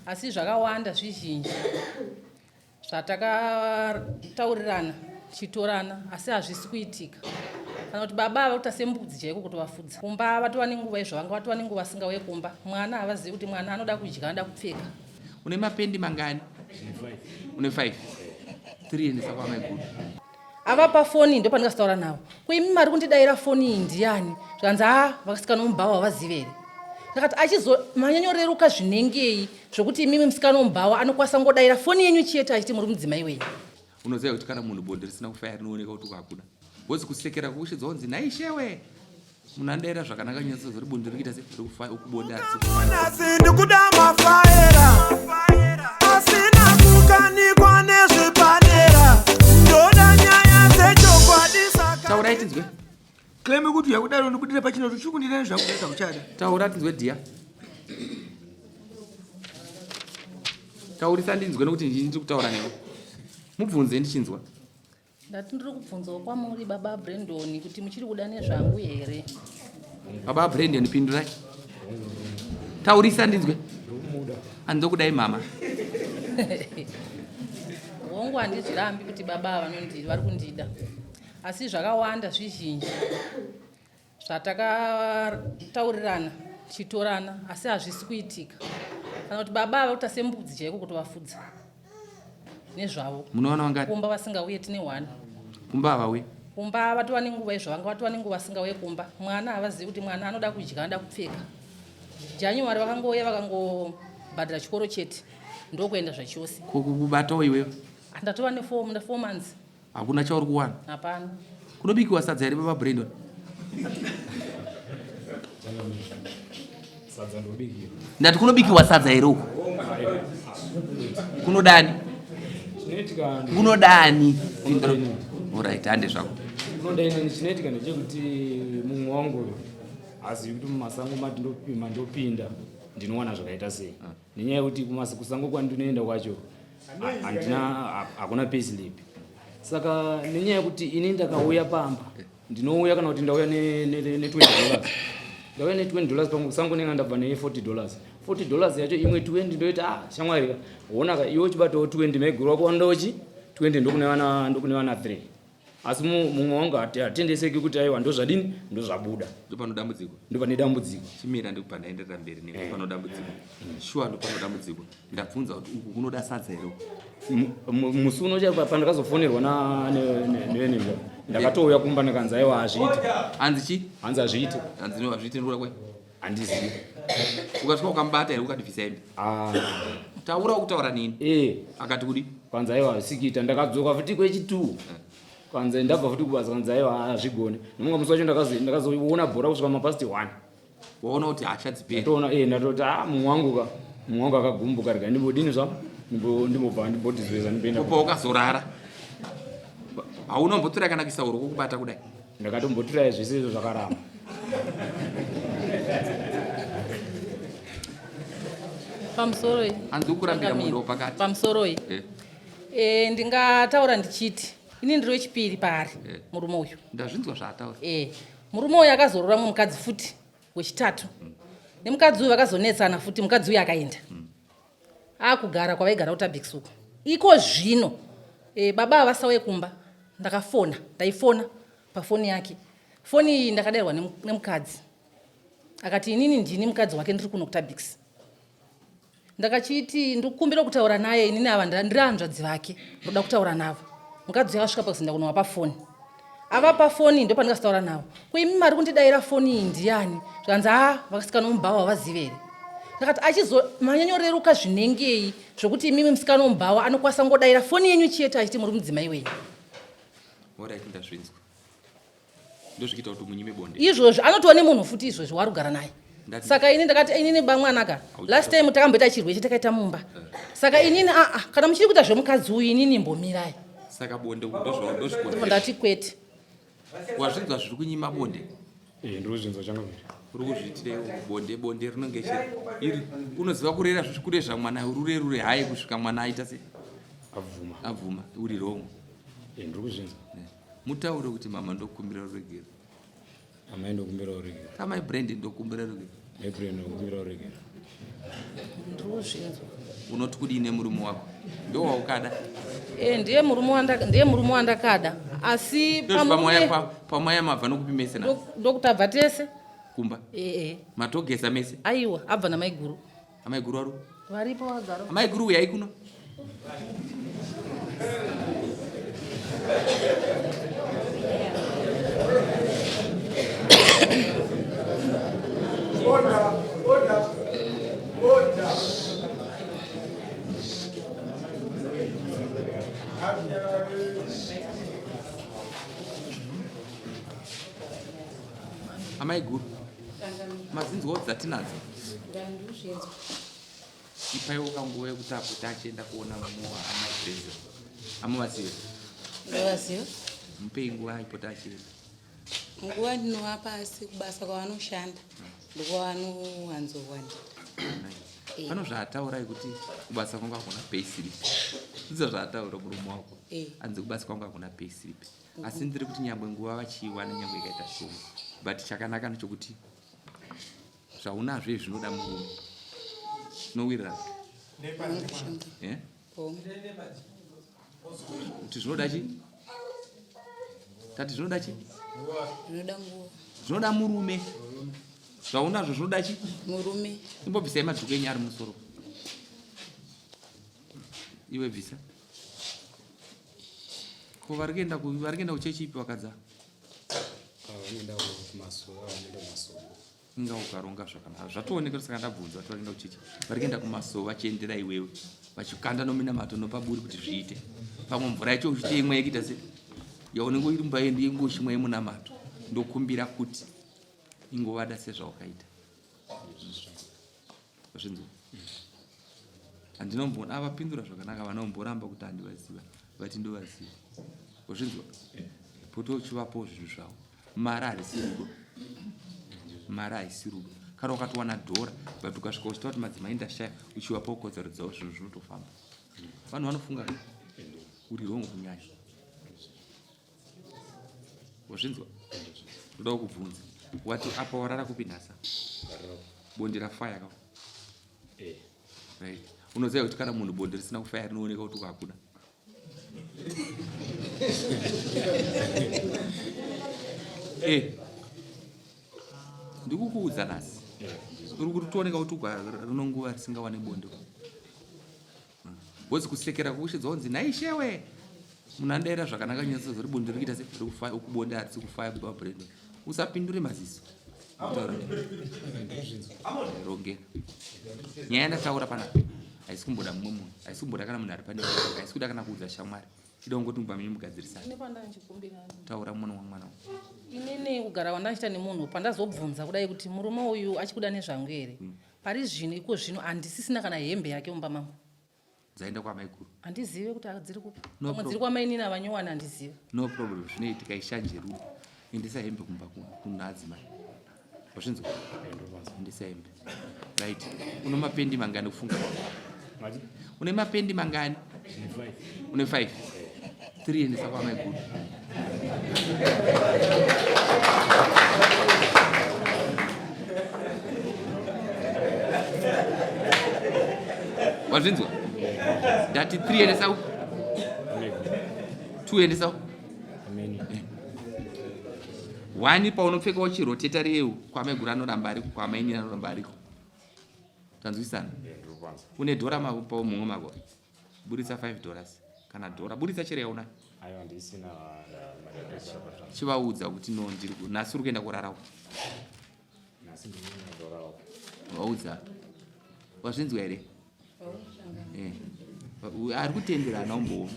asi zvakawanda zvizhinji zvatakataurirana tichitorana asi hazvisi kuitika. Kana kuti baba vakuita sembudzi chaiko kutovafudza. Kumba vatova nenguva izvo vanga vatova nenguva vasingauye kumba. Mwana havazivi kuti mwana anoda kudya anoda kupfeka. Une mapendi mangani? Une 5. 3 endesa kwaamai guru. Avapa foni ndo pandingasitaura navo. Kuimi mari kundidaira foni iyi ndiani? Zvikanzi vakasikana mubhawa havazivere. Ndakati achizomanyonyoreruka zvinengei zvokuti imimi musikana mubhawa anokwanisa kungodaira foni yenyu chete achiti muri mudzimai wenyu. Unoziva kuti kana munhu bonde risina kufaya rinooneka kuti ukakuda. Wozi kusekera kuushidza kunzi naishewe. Munhu anodaira zvakanaka nyatso zuri bonde rikuita sei riri kufaya ukubonde asi. Ndikuda mafaera. Asina kukanikwa nezvepadera. Ndoda nyaya dzechokwadi saka. Taurai tinzwe. Claim kuti yakudaro ndikudira pachino tuchukundira nezvakuita kuchada. Taura tinzwe dia. Taurisa ndinzwe nokuti ndiri kutaura newe. Mubvunze ndichinzwa. Ndati ndiri kubvunzawo kwamuri baba Brandon kuti muchiri kuda nezvangu here. Baba Brandon pindurai. Taurisa ndinzwe. Andokudai mama. Hongu handizvirambi kuti baba vari kundida. Asi zvakawanda zvizhinji zvatakataurirana tichitorana asi hazvisi kuitika. Kana kuti baba vakuita sembudzi chaiko kutovafudza nezvavo. Munoona wangati? Kumba vasingauye tine 1. Kumba havauye? Kumba vatova nenguva izvo vanga vatova nenguva vasingauye kumba. Mwana havazivi kuti mwana anoda kudya anoda kupfeka. January vakangouya vakangobhadhira chikoro chete ndokuenda zvachose. Kubatawo iwewe? Ndatova ne4 months. Hakuna chauri kuwana? Hapana. Kunobikiwa sadza here baba Brandon? Ndati kunobikiwa sadza here uko? Kunodani? Kunodani? Alright, hande zvako. Kunodani chinoitika ndechekuti mumwe wangu uyu hazivi kuti mumasango matindopima ndopinda ndinowana zvakaita sei. Nenyaya yekuti kusango kwandinoenda kwacho hakuna payslip. Saka nenyaya yekuti ini ndakauya pamba ndinouya kana kuti ndauya ne$20. Ndauya ne$20 pamusango nenga ndabva ne$40. $40 yacho imwe 20 ndoita shamwari wona iwe chibatawo 20 meguru wako ndochi 20 ndokune wana 3. Asi mumwe wangu atendeseki kuti aiwa ndozvadini ndozvabuda. Ndopano dambudziko. Ndopane dambudziko. Chimira ndikupandaenderera mberi nepano dambudziko. Shuwa ndopano dambudziko. Ndabvunza kuti uku kunoda sadza here uku? Musi unocha pandakazofonerwa nevenembwa ndakatouya kumba ndakanzi aiwa hazviiti. Hanzi chi? Hanzi hazviiti. Hanzi no hazviiti ndura kwe? Handizivi. Ukasvika ukambata here ukadivhisa hembe? Taura kutaura nini? Akati kudi? Kwanzi aiwa sikita ndakadzoka futi kwechi2. Kwanza ndabva futi kubaza kwanza aiwa hazvigone. Nomwe musi wacho ndakazoona bhora kusvika mapasti 1. Waona kuti hachadziperi? Ndatoona ndatoti mumwe wangu akagumbuka rega ndimbodini zva ndimbobva ndimbotizveza ndipenda. Upo ukazorara. Hauna mbotura kana kisauro kokubata kudai? Ndakatombotura zvese izvo zvakaramba. Pamusoro iyi. Hanzi ukurambira mundo pakati. Pamusoro iyi. Ndingataura ndichiti ini ndiri wechipiri paari murume uyu. Ndazvinzwa zvaataura. Murume uyu akazorora mukadzi futi wechitatu. Nemukadzi uyu vakazonetsana futi mukadzi uyu akaenda. Akugara kwavaigara kutabhikisuku. Iko zvino baba havasauye kumba. Ndaifona pafoni yake. Foni iyi ndakadarwa nemukadzi. Akati inini ndini mukadzi wake ndiri kuno kutabhikisi. Ndakachiti ndikukumbira kutaura naye inini ava ndiri hanzvadzi vake ndoda kutaura navo. Mukadzi yakasvika pakuzinda kunovapa foni. Avapa foni ndo pandingasitaura navo. Kuimi mari kundidaira foni iyi ndiani? Zvikanzi vakasikana mubhawa havazivere. Ndakati achizomanyonyoreruka zvinengei zvokuti imimi musikana mubhawa anokwanisa kungodaira foni yenyu chete achiti muri mudzimai wenyu. Alright, ndazvinzwa. Ndozvikiita kuti munyime bonde. Izvozvo anotova nemunhu futi izvozvo warugara naye. Saka ini ndakati inini bamwanaka. Last time takamboita chirwe chetakaita mumba. Saka inini kana muchiri kuita zvomukadzi uyu inini mbomirai. Saka bonde ndozvikona. Ndati kwete. Wazvinzwa zviri kunyima bonde? Ndozvinzwa changamira. Uri kuzviitirewo bonde rinenge iri unoziva kurera zvikurezva mwana rure hayi kusvika mwana aita sei? Abvuma uri wrong. Ndiri kuzvinzwa. Mutaure kuti mama ndokumbira ruregero. Amai ndokumbira ruregero. Amai Brandon ndokumbira ruregero. Mai Brandon ndokumbira ruregero. Ndiri kuzvinzwa. unoti kudini murume wako ndo waukada ndiye murume wandakada asi pamwaya mabva nokupi mese na ndokuti abva tese kumba matogesa mese aiwa abva namaiguru amaiguru waro varipo vagara amaiguru uyai kuno amaiguru mazinzwawo dzatinadzo ipaiwo kanguva yekuti apota achienda kuona mumwe amabreza amuvasiva ndavaziva mupei nguva aipota achienda nguva ndinova pasi kubasa kwavanoshanda ndokwavanowanzowanda pano zvaataurai kuti kubasa kwangu hakuna payslip ndizvo zvaataura murume wako anzi kubasa kwangu hakuna payslip asi ndiri kuti nyangwe nguva vachiiwana nyangwe ikaita shoma but chakanaka ndechokuti zvaunazvo izvi zvinoda murume zvinowirirana kuti zvinoda chi tati zvinoda chi zvinoda murume zvaunazvo zvinoda chi murume imbobvisai madhuku enyu ari musoro iwe bvisa ko vari kuenda kuchechi ipi wakadza inga ukaronga zvakanaka zvatooneka saka ndabvunza kuti varienda kuchechi vari kuenda kumasova vachiendera iwewe vachikanda nominamato nopaburi kuti zviite pamwe mvura yacho uchite imwe yekuita se yaunenge uirumbaendi yengoshimwa yemunamato ndokumbira kuti ingovada sezvaukaita zvinzo handinombona avapindura zvakanaka vanomboramba kuti handivaziva vati ndovaziva zvinzwa poto uchivapo zvinhu zvavo mari harisi rudo mari haisi rudo kana ukatowana dhora but ukasvika uchita kuti madzimai ndashaya uchivapo kodzero dzavo zvinhu zvinotofamba vanhu vanofunga uri rongo kunyanya wazvinzwa ndoda kukubvunza wati apa warara kupi nhasa bonde rafaya kao right unoziva kuti kana munhu bonde risina kufaya rinooneka kuti ukakuda ndikukuudza nhasi uri kuti tooneka kuti rinonguva risingawane bonde wozi kusekera kuushidza unzi naishewe munhu andaira zvakanaka nyatso zori bonde rikuita se ukubonde harisi kufaya bwabredo usapindure maziso rongera nyaya yandataura panapa haisi kumboda mumwe munhu haisi kumboda kana munhu ari pane haisi kuda kana kuudza shamwari ida kungoti mubva mugadzirisana taura mwana wamwana inini kugara wandachiita nemunhu pandazobvunza kudai kuti murume uyu achikuda nezvangu here pari zvino iko zvino handisisina kana hembe yake mumba mangu dzaenda kwamaikuru handizive kuti dziri kupi pamwe dziri kwamainini avanyowani handizive no problem zvinoitika ishanje rudo endesa hembe kumba kunhu adzimai wazvinzwa endesa hembe right une mapendi mangani kufunga une mapendi mangani une 5 3 endesa kwamaikuru wazvinzwa ndati 3 endesa 2 endesa 1 paunopfekawo chiroteta reu kwamaiguru anoramba ariko kwamaini anoramba ariko tanzwisana une dhora mumwe mako buritsa $5 kana dhora buritsa chere yauna chivaudza kuti no ndiri nhasi uri kuenda kurarawo vaudza wazvinzwa here ari kutenderana umboona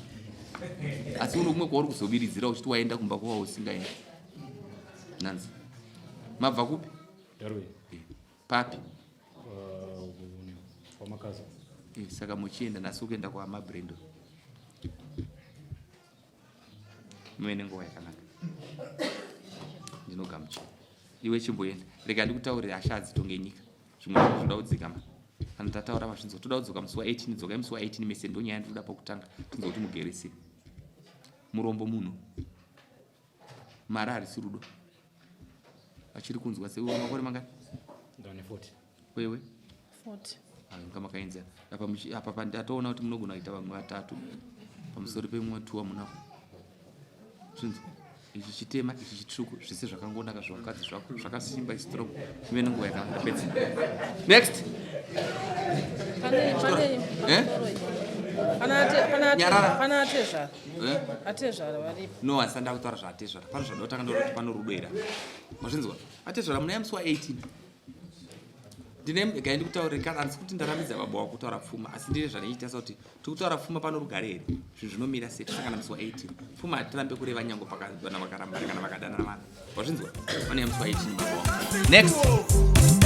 asi uno kumwe kwauri kuzoviridzira uchiti waenda kumba kwava usingaenda nanzi mabva kupi papi saka muchienda nasi ukuenda kwamabrendo muene nguva yakanaka ndinogamuchira iwe chimboenda rega ndikutaurira asha adzitonge nyika zvimwe zvoda kudzikama kana tataura mazvinzo toda kudzoka musi wa18 dzokai musi wa18 mese ndonyaya ndinoda pakutanga tinzo kuti mugeresei murombo munhu mari harisi rudo achiri kunzwa seiwe makore mangani ndane 40 wewe 40 kama kaenza apa ndatoona kuti munogona kuita vamwe 3 pamusoro pemwe 2 munako zvinzi ichi chitema ichi chitsvuku zvese zvakangonaka zvakadzi zvako zvakasimba strong imene nguva yakapedza next pana atezvara varipo no asanda kutaura zvaatezvara pano zvadotanga ndoroti pano rudoera mazvinzwa atezvara muna yamusi wa18 ndine gaindi kutaurira kana andisi kuti ndaramidza baba wako kutaura pfuma asi ndine zvanoita kuti tikutaura pfuma pano rugare here zvinhu zvinomira sei tisangana musi wa18 pfuma hatirambe kureva nyango pakavana vakaramba kana vakadanana vanhu wazvinzwa pane yamusi wa18 baba wako next